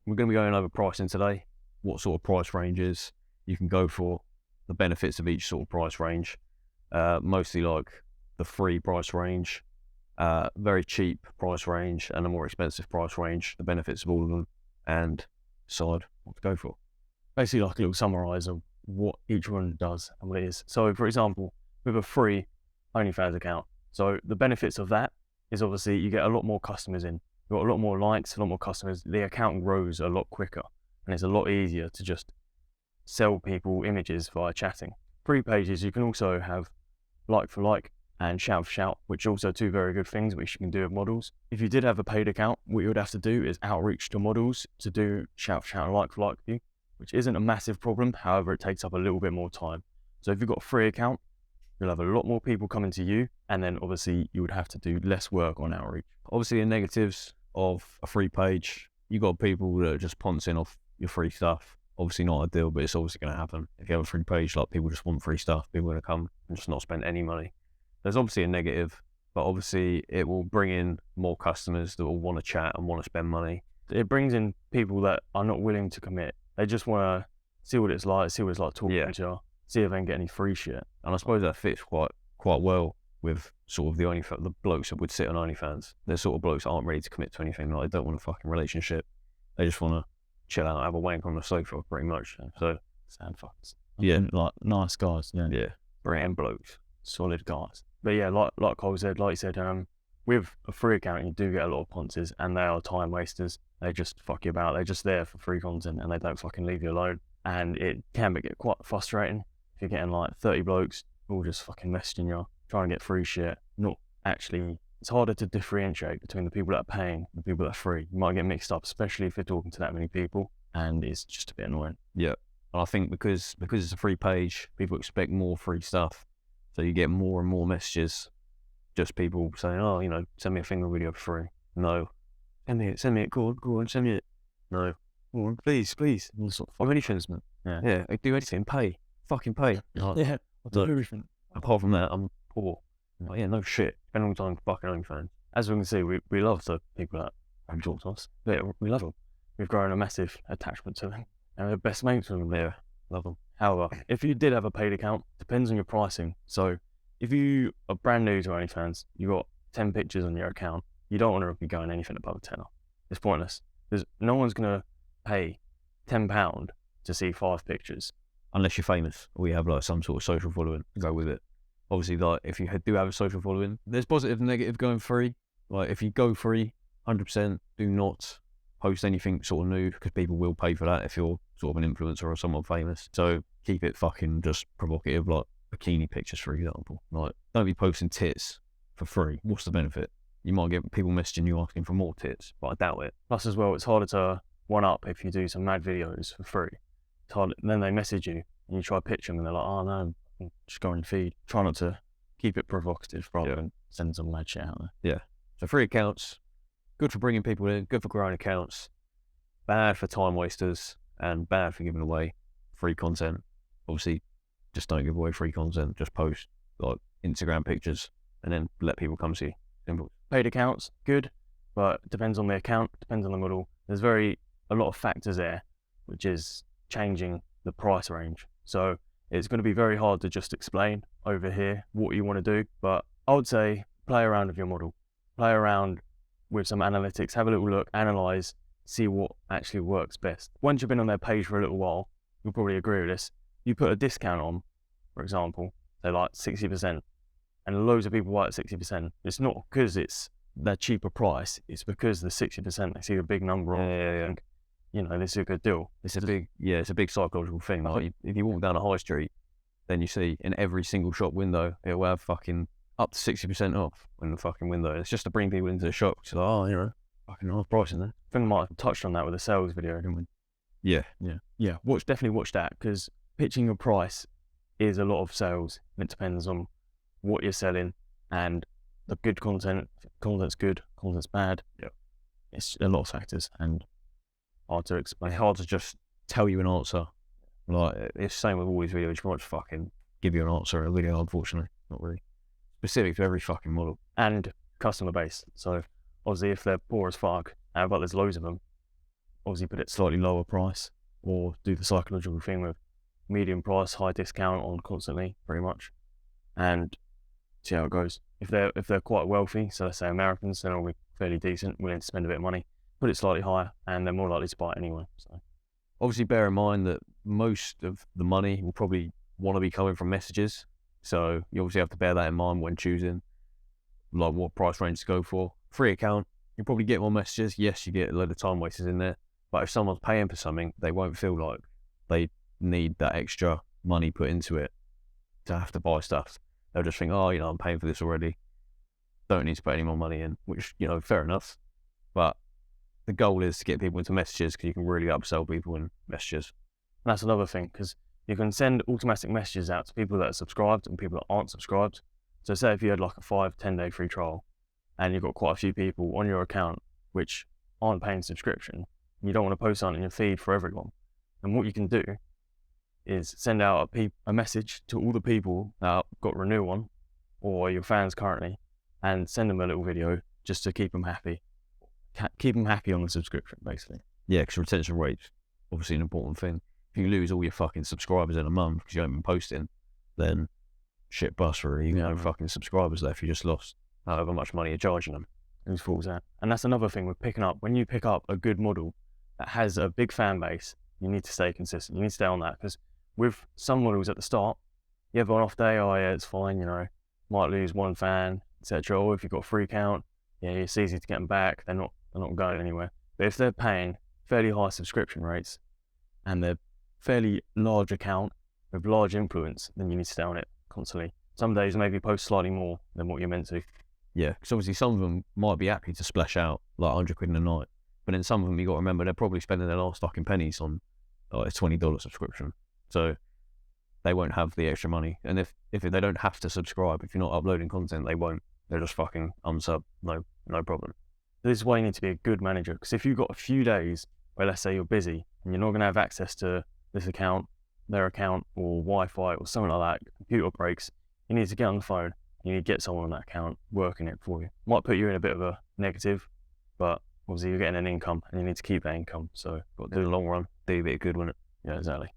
we're going to be going over pricing today, what sort of price ranges you can go for, the benefits of each sort of price range, mostly like the free price range, very cheap price range, and a more expensive price range, the benefits of all of them, and decide what to go for. Basically like a little summarise of what each one does and what it is. So for example, with a free OnlyFans account, so the benefits of that is obviously you get a lot more customers in. You've got a lot more likes, a lot more customers. The account grows a lot quicker and it's a lot easier to just sell people images via chatting. Free pages, you can also have like for like and shout for shout, which are also two very good things which you can do with models. If you did have a paid account, what you would have to do is outreach to models to do shout for shout and like for like with you, which isn't a massive problem. However, it takes up a little bit more time. So if you've got a free account, you'll have a lot more people coming to you, and then obviously you would have to do less work on outreach. Obviously the negatives of a free page, you got people that are just pouncing off your free stuff. Obviously not ideal, but it's obviously going to happen. If you have a free page, like people just want free stuff, people are going to come and just not spend any money. There's obviously a negative, but obviously it will bring in more customers that will want to chat and want to spend money. It brings in people that are not willing to commit. They just want to see what it's like talking to you, see if they can get any free shit. And I suppose that fits quite well with sort of the blokes that would sit on OnlyFans. They're sort of blokes that aren't ready to commit to anything. Like, they don't want a fucking relationship. They just want to chill out, have a wank on the sofa, pretty much. So, Sand fuckers. yeah, Like nice guys. Yeah. yeah, brilliant blokes, solid guys. But yeah, like Cole said, with a free account, you do get a lot of ponces, and they are time wasters. They just fuck you about. They're just there for free content, and they don't fucking leave you alone. And it can get quite frustrating if you're getting like 30 blokes all just fucking messaging you, trying to get free shit. Not actually, it's harder to differentiate between the people that are paying and the people that are free. You might get mixed up, especially if you're talking to that many people, and it's just a bit annoying. Yeah, and I think because it's a free page, people expect more free stuff. So you get more and more messages, just people saying, oh, send me a finger video for free. No. Send me it, go on, send me it. No. Go on, please. All sort of anything, man. Yeah, I do anything, pay. Fucking pay. Yeah, I'll do everything. Apart from that, I'm poor. Like, yeah, no shit. Spend all the time fucking OnlyFans. As we can see, we love the people that have talked to us. Yeah, we love them. We've grown a massive attachment to them. And we're best mates with them there. Love them. However, if you did have a paid account, depends on your pricing. So if you are brand new to OnlyFans, you got 10 pictures on your account, you don't want to be going anything above a tenner. It's pointless. Because no one's going to pay £10 to see 5 pictures. Unless you're famous or you have like some sort of social following to go with it. Obviously, like if you do have a social following, there's positive and negative going free. Like if you go free, 100%, do not post anything sort of nude, because people will pay for that if you're sort of an influencer or someone famous. So keep it fucking just provocative, like bikini pictures, for example. Like, don't be posting tits for free. What's the benefit? You might get people messaging you asking for more tits, but I doubt it. Plus as well, it's harder to one up if you do some mad videos for free. It's hard. Then they message you and you try to pitch them and they're like, oh no, just go on your feed. Try not to keep it provocative rather than send some mad shit out there. Yeah. So free accounts, good for bringing people in, good for growing accounts, bad for time wasters, and bad for giving away free content. Obviously, just don't give away free content. Just post like Instagram pictures and then let people come see. Simple. Paid accounts, good, but depends on the account, depends on the model. There's a lot of factors there, which is changing the price range. So it's going to be very hard to just explain over here what you want to do, but I would say play around with your model. Play around with some analytics, have a little look, analyze, see what actually works best. Once you've been on their page for a little while, you'll probably agree with this. You put a discount on, for example, say like 60%, and loads of people buy at 60%. It's not because it's their cheaper price, it's because the 60%, they see a big number on it. And, this is a good deal. It's a big psychological thing. Like, if you walk down a high street, then you see in every single shop window, it will have fucking up to 60% off in the fucking window. It's just to bring people into the shop. It's like, fucking nice price in there. I think I might have touched on that with the sales video, didn't we? Yeah. Definitely watch that, because pitching your price is a lot of sales. It depends on what you're selling and the good content. Content's good, content's bad. Yeah. It's a lot of factors and hard to explain. Hard to just tell you an answer. Like, it's the same with all these videos. You can't just fucking give you an answer in a video, unfortunately. Not really. Specific to every fucking model. And customer base. So obviously if they're poor as fuck, but there's loads of them, obviously put it slightly lower price, or do the psychological thing with medium price, high discount on constantly, pretty much, and see how it goes. If they're quite wealthy, so let's say Americans, they're normally fairly decent, willing to spend a bit of money, put it slightly higher, and they're more likely to buy it anyway. So obviously bear in mind that most of the money will probably want to be coming from messages, so you obviously have to bear that in mind when choosing like what price range to go for. Free account, you probably get more messages. Yes, you get a load of time wasters in there, but if someone's paying for something, they won't feel like they need that extra money put into it to have to buy stuff. They'll just think, oh, I'm paying for this already, don't need to put any more money in, which, fair enough. But the goal is to get people into messages, because you can really upsell people in messages. And that's another thing, because you can send automatic messages out to people that are subscribed and people that aren't subscribed. So say if you had like a 5-10 day free trial and you've got quite a few people on your account which aren't paying subscription, you don't want to post something in your feed for everyone. And what you can do is send out a message to all the people that got renew on, or your fans currently, and send them a little video just to keep them happy. Keep them happy on the subscription, basically. Yeah, because retention rate's obviously an important thing. If you lose all your fucking subscribers in a month because you haven't been posting, then shit bust really. No fucking subscribers left. You just lost however much money you're charging them. Whose fault is that? And that's another thing with picking up. When you pick up a good model that has a big fan base, you need to stay consistent. You need to stay on that, because with some models at the start, you have an off day, oh yeah, it's fine, might lose one fan, etc. Or if you've got a free account, yeah, it's easy to get them back. They're not going anywhere. But if they're paying fairly high subscription rates and they're fairly large account with large influence, then you need to stay on it constantly. Some days maybe post slightly more than what you're meant to. Yeah, because obviously some of them might be happy to splash out like 100 quid in a night, but then some of them you got to remember they're probably spending their last fucking pennies on like a $20 subscription, so they won't have the extra money. And if they don't have to subscribe, if you're not uploading content, they won't. They'll just fucking unsub, no problem. This is why you need to be a good manager, because if you've got a few days where, let's say, you're busy and you're not going to have access to this account, their account, or Wi-Fi or something like that, your computer breaks, you need to get on the phone. You need to get someone on that account working it for you. Might put you in a bit of a negative, but obviously you're getting an income and you need to keep that income. So got to do the long run, do a bit of good with it. Yeah, exactly.